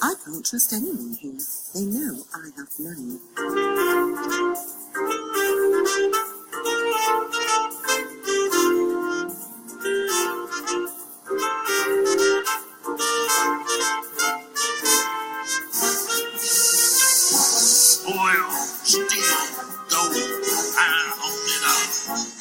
I can't trust anyone here. They know I have money. Oil, steel, gold, I own it all.